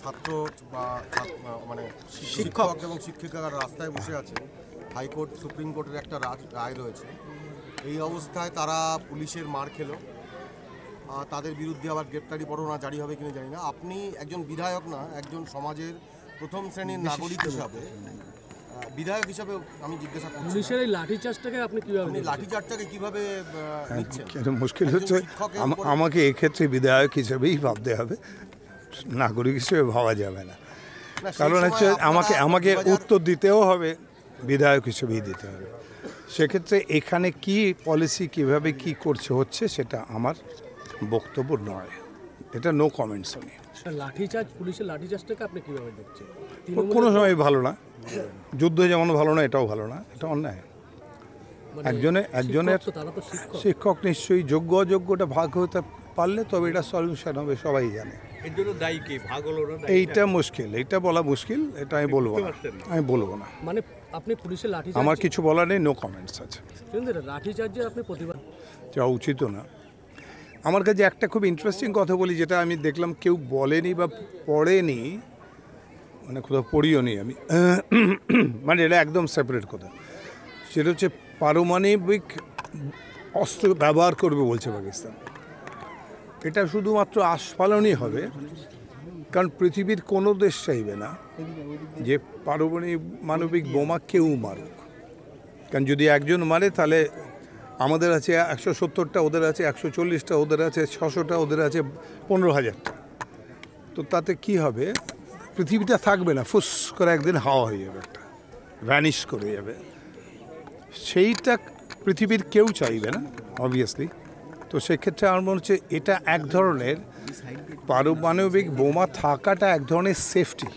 ছাত্র বা মানে শিক্ষক এবং শিক্ষিকারা রাস্তায় বসে আছে। হাইকোর্ট সুপ্রিম কোর্টের একটা রায় রয়েছে। এই অবস্থায় তারা পুলিশের মার খেলো। তাদের বিরুদ্ধে আবার গ্রেপ্তারি পরোয়ানা জারি হবে কিনা জানি না। আপনি একজন বিধায়ক না, একজন সমাজের প্রথম শ্রেণীর নাগরিক হিসাবে, বিধায়ক হিসাবে আমি জিজ্ঞাসা করছি, পুলিশের এই লাঠিচার্জটাকে আপনি কিভাবে লাঠিচার্জটাকে কিভাবে নিচ্ছেন? মুশকিল হচ্ছে আমাকে এক্ষেত্রে বিধায়ক হিসেবেই ভাবতে হবে, নাগরিক হিসেবে ভাবা যাবে না। কারণ হচ্ছে আমাকে উত্তর দিতেও হবে, বিধায়ক হিসেবেই দিতে হবে। সেক্ষেত্রে এখানে কি পলিসি কিভাবে কি করছে হচ্ছে সেটা আমার বক্তব্য নয়, এটা নো কমেন্টস। আমি লাঠিচার্জ, পুলিশের লাঠিচার্জটাকে আপনি কিভাবে দেখছেন? কোনো সময় ভালো না, যুদ্ধ যেমন ভালো না এটাও ভালো না, এটা অন্যায়। একজনের শিক্ষক নিশ্চয়ই যোগ্য অযোগ্যটা ভাগ হতে পারলে তবে এটা সলিউশন হবে, সবাই জানে। এর জন্য দায়ী কে, ভাগ হলো না? এইটা মুশকিল, এইটা বলা মুশকিল, এটা আমি বলবো না। মানে আপনি পুলিশের লাঠিচার্জ, আমার কিছু বলার নেই, নো কমেন্টস আছে। লাঠিচার্জে আপনি প্রতিবাদ যাওয়া উচিত না। আমার কাছে একটা খুব ইন্টারেস্টিং কথা বলি, যেটা আমি দেখলাম কেউ বলেনি বা পড়েনি, মানে কোথাও পড়িও নি আমি, মানে এটা একদম সেপারেট কথা। সেটা হচ্ছে পারমাণবিক অস্ত্র ব্যবহার করবে বলছে পাকিস্তান। এটা শুধুমাত্র আস্ফালনই হবে, কারণ পৃথিবীর কোনো দেশ চাইবে না যে পারমাণবিক বোমা কেউ মারুক। কারণ যদি একজন মারে তাহলে আমাদের আছে 170টা, ওদের আছে 140টা, ওদের আছে 600টা, ওদের আছে 15,000টা। তো তাতে কি হবে, পৃথিবীটা থাকবে না, ফুস করে একদিন হাওয়া হয়ে যাবে, একটা ভ্যানিশ করে যাবে। সেইটা পৃথিবীর কেউ চাইবে না অবভিয়াসলি। তো সেক্ষেত্রে আমার মনে হচ্ছে এটা এক ধরনের পারমাণবিক বোমা থাকাটা এক ধরনের সেফটি,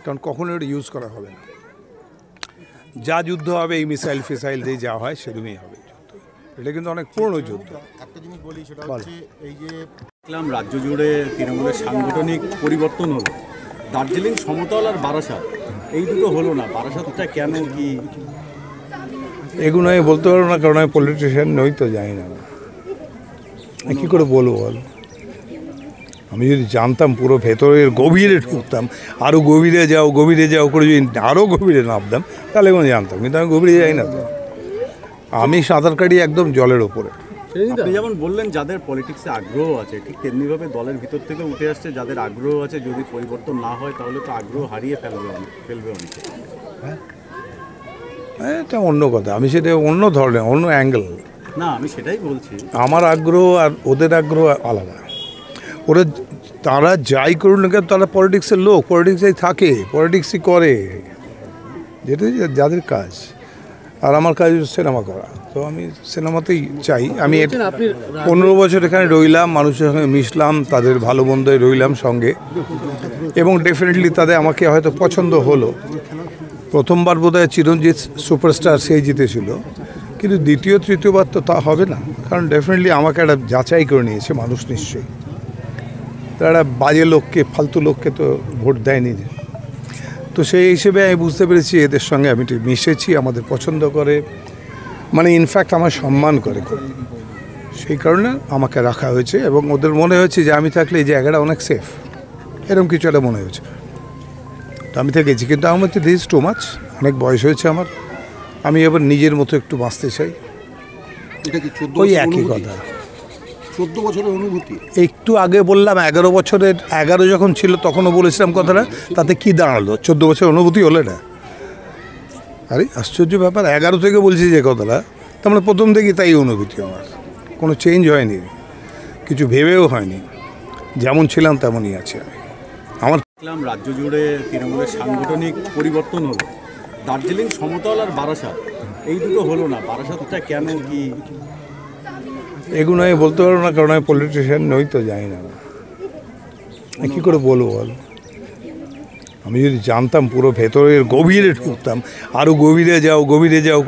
কারণ কখনো এটা ইউজ করা হবে না। যা যুদ্ধ হবে এই মিসাইল ফিসাইল দিয়ে যা হয় সেরকমই হবে যুদ্ধ। এটা কিন্তু অনেক পুরনো যুদ্ধ। একটা জিনিস বলি, সেটা হচ্ছে এই যে দেখলাম রাজ্য জুড়ে তৃণমূলের সাংগঠনিক পরিবর্তন হলো, দার্জিলিং সমতল আর বারাসাত এই দুটো হলো না, বারাসাতটা কেন, কি এগুলো আমি বলতে পারবো না, কারণ আমি পলিটিশিয়ান নই, তো জানি না। কী করে বলবো বল? আমি যদি জানতাম, পুরো ভেতরের গভীরে ঢুকতাম, আরও গভীরে যাও করে যদি আরও গভীরে নামতাম তাহলে কোনো জানতাম, কিন্তু আমি গভীরে যাই না। তো আমি সাঁতার কাটি একদম জলের ওপরে। আপনি যেমন বললেন যাদের পলিটিক্সে আগ্রহ আছে, ঠিক তেমনিভাবে দলের ভিতর থেকে উঠে আসছে যাদের আগ্রহ আছে, যদি পরিবর্তন না হয় তাহলে তো আগ্রহ হারিয়ে ফেলবে অনেকে। এটা অন্য কথা, আমি সেটা অন্য ধরনের, অন্য অ্যাঙ্গেল না, আমি সেটাই বলছি। আমার আগ্রহ আর ওদের আগ্রহ আলাদা। তারা যাই করুন না কেন, তারা পলিটিক্সের লোক, পলিটিক্সেই থাকে, পলিটিক্সই করে, যেটা যাদের কাজ। আর আমার কাজ সিনেমা করা, তো আমি সিনেমাতেই চাই। আমি 15 বছর এখানে রইলাম, মানুষের সঙ্গে মিশলাম, তাদের ভালো মন্দয় রইলাম সঙ্গে, এবং ডেফিনেটলি তাদের আমাকে হয়তো পছন্দ হলো। প্রথমবার বোধহয় চিরঞ্জিত সুপারস্টার সেই জিতেছিল, কিন্তু দ্বিতীয় তৃতীয়বার তো তা হবে না, কারণ ডেফিনেটলি আমাকে একটা যাচাই করে নিয়েছে মানুষ নিশ্চয়ই। তারা বাজে লোককে, ফালতু লোককে তো ভোট দেয়নি। তো সেই হিসেবে আমি বুঝতে পেরেছি এদের সঙ্গে আমি মিশেছি, আমাদের পছন্দ করে, মানে ইনফ্যাক্ট আমার সম্মান করে খুব। সেই কারণে আমাকে রাখা হয়েছে, এবং ওদের মনে হয়েছে যে আমি থাকলে এই জায়গাটা অনেক সেফ, এরকম কিছু একটা মনে হয়েছে। তো আমি থেকেছি, কিন্তু আমার মধ্যে দিস টু মাচ, অনেক বয়স হয়েছে আমার, আমি এবার নিজের মতো একটু বাঁচতে চাই। এটা কি ওই একই কথা, 14 বছরের অনুভূতি। একটু আগে বললাম 11 বছরের, 11 যখন ছিল তখনও বলেছিলাম কথাটা, তাতে কি দাঁড়ালো? 14 বছরের অনুভূতি হলো এটা? আরে আশ্চর্য ব্যাপার, 11 থেকে বলছি যে কথাটা, তার মানে প্রথম থেকেই তাই অনুভূতি আমার, কোনো চেঞ্জ হয়নি, কিছু ভেবেও হয়নি, যেমন ছিলাম তেমনই আছে আমি। আমার দেখলাম রাজ্য জুড়ে তৃণমূলের সাংগঠনিক পরিবর্তন হলো, দার্জিলিং সমতল আর বারাসাত এই দুটো হলো না, বারাসাতটা কেন, কি এগুলো আমি বলতে পারবো না, কারণ আমি পলিটিশিয়ান নই, তো জানি না। কী করে বলবো বল? আমি যদি জানতাম, পুরো ভেতরের গভীরে ঢুকতাম, আরও গভীরে যাও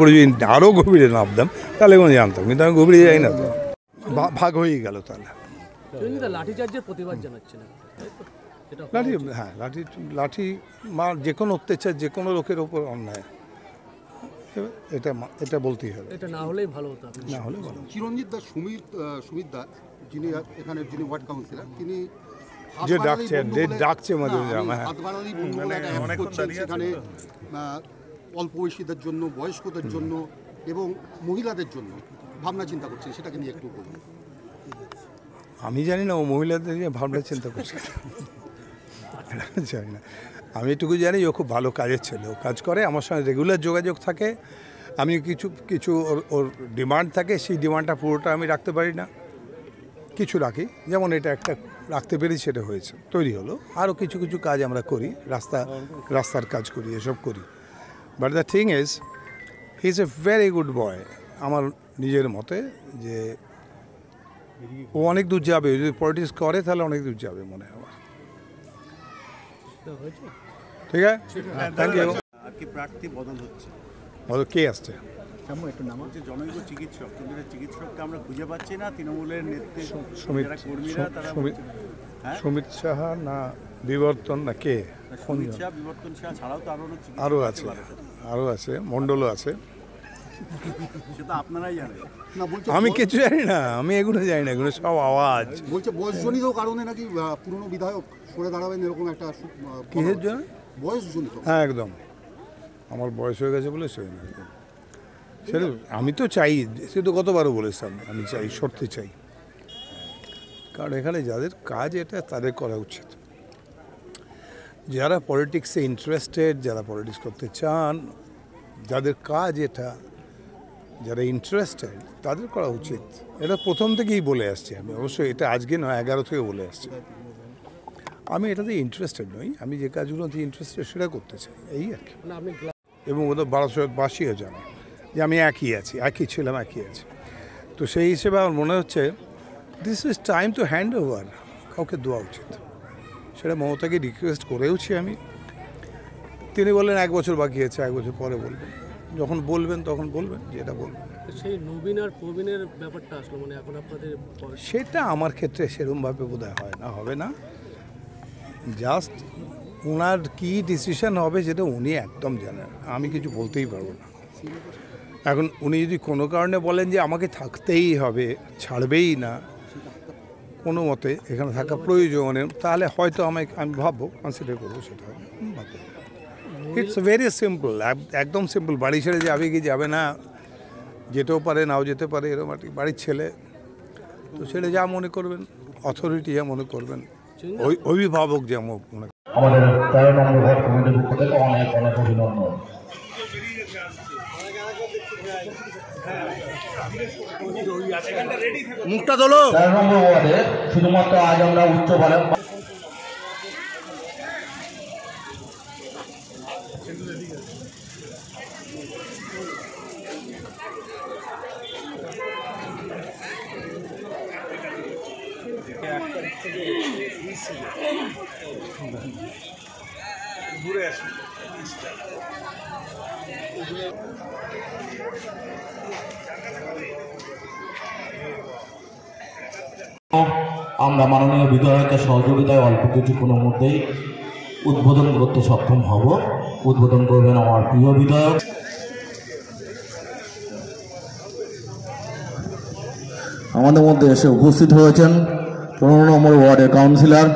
করে যদি আরও গভীরে নামতাম তাহলে কোনো জানতাম, কিন্তু আমি গভীরে যাই না। তো ভাগ হয়ে গেল তাহলে। লাঠিচার্জের প্রতিবাদ জানাচ্ছেন? লাঠি মার, যে কোনো অত্যাচার যে কোনো লোকের ওপর অন্যায়, এটা বলতেই হবে। এটা না হলেই ভালো হতো, না হলে ভালো। চিরঞ্জিত দাস, সুমিত দা, যিনি এখানের ওয়ার্ড কাউন্সিলর, তিনি যে ডাকছে মাঝে মাঝে হ্যাঁ। হাতবাড়ালি বন্ধু বলে একটা অ্যাপ করছেন, সেখানে অল্প বয়সীদের জন্য, বয়স্কদের জন্য এবং মহিলাদের জন্য ভাবনা চিন্তা করছেন, সেটাকে নিয়ে একটু বলুন। আমি জানি না ও মহিলাদের নিয়ে ভাবনা চিন্তা করছে জানি না, আমি এটুকু জানি ও খুব ভালো কাজের ছেলে, ও কাজ করে, আমার সঙ্গে রেগুলার যোগাযোগ থাকে। আমি কিছু কিছু ওর ডিমান্ড থাকে, সেই ডিমান্ডটা পুরোটা আমি রাখতে পারি না, কিছু রাখি, যেমন এটা একটা রাখতে পেরে সেটা হয়েছে, তৈরি হলো। আরও কিছু কিছু কাজ আমরা করি, রাস্তার কাজ করি, এসব করি। But the thing is he is a very good boy আমার নিজের মতে, যে ও অনেক দূর যাবে, যদি পলিটিক্স করে তাহলে অনেক দূর যাবে মনে হয় আমার। ঠিক আছে, থ্যাংক ইউ। আর কি প্রার্থী বদল হচ্ছে, কে আসছে? যে জনৈক চিকিৎসক, কিন্তু এই চিকিৎসককে আমরা খুঁজে পাচ্ছি না। তৃণমূলের সুমিত যারা কর্মীরা তারা সুমিত সাহা না বিবর্তন না কে? সুমিত শাহ, বিবর্তন শাহ ছাড়াও তো আরও আছে, মণ্ডলও আছে। সেটা আপনারাই জানেন। না বলছে আমি কিছু জানি না, আমি এগুলো জানি না, এগুলো সব আওয়াজ। বলছে বয়সজনিত কারণে নাকি পুরনো বিধায়ক সরে দাঁড়াবেন, এরকম একটা কিসের জন্য? বয়সজনিত। হ্যাঁ একদম, আমার বয়স হয়ে গেছে বলে সই না একদম। সেটা আমি তো চাই, সে তো কতবারও বলেছিলাম, আমি চাই, সত্যি চাই। কারণ এখানে যাদের কাজ এটা তাদের করা উচিত, যারা পলিটিক্সে ইন্টারেস্টেড, যারা পলিটিক্স করতে চান, যাদের কাজ এটা, যারা ইন্টারেস্টেড তাদের করা উচিত। এটা প্রথম থেকেই বলে আসছি আমি, অবশ্যই এটা আজকে নয়, 11 থেকে বলে আসছি। আমি এটাতে ইন্টারেস্টেড নই, আমি যে কাজগুলোতে ইন্টারেস্টেড সেটা করতে চাই, এই আর কি। এবং ওদের 1200-বাসীও জানে যে আমি একই ছিলাম, একই আছি। তো সেই হিসেবে আমার মনে হচ্ছে this is time to hand over, কাউকে দেওয়া উচিত। সেটা মমতাকে রিকোয়েস্ট করেওছি আমি। তিনি বললেন 1 বছর বাকি আছে, 1 বছর পরে বলবেন, যখন বলবেন তখন বলবেন যেটা বলবেন। সেই নবীন আর প্রবীণের ব্যাপারটা আসলো, মানে এখন আপনাদের সেটা আমার ক্ষেত্রে সেরকমভাবে বোধহয় হয় না, হবে না। জাস্ট ওনার কী ডিসিশন হবে সেটা উনি একদম জানেন, আমি কিছু বলতেই পারবো না। এখন উনি যদি কোনো কারণে বলেন যে আমাকে থাকতেই হবে, ছাড়বেই না কোনো মতে, এখানে থাকা প্রয়োজনে, তাহলে হয়তো আমি ভাববো, কনসিডার করবো, সেটা ভাববো। ইটস ভেরি সিম্পল, একদম সিম্পল। বাড়ি ছেড়ে যাবে কি যাবে না, যেতেও পারে নাও যেতে পারে, এরকম আর কি। বাড়ির ছেলে তো ছেলে যা মনে করবেন, অথরিটি যা মনে করবেন, অভিভাবক যা মনে করবেন। আমাদের 13 নম্বর ওয়ার্ড কমিটির পক্ষ থেকে অনেক অনেক অভিনন্দন। মুখটা তোলো। 13 নম্বর ওয়ার্ডে শুধুমাত্র আজ আমরা উচ্চ বলে আমরা মাননীয় বিধায়কের সহযোগিতায় অল্প কিছুক্ষণের মধ্যেই উদ্বোধন করতে সক্ষম হব। উদ্বোধন করবেন আমার প্রিয় বিধায়ক। আমাদের মধ্যে এসে উপস্থিত হয়েছেন 15 নম্বর ওয়ার্ডের কাউন্সিলর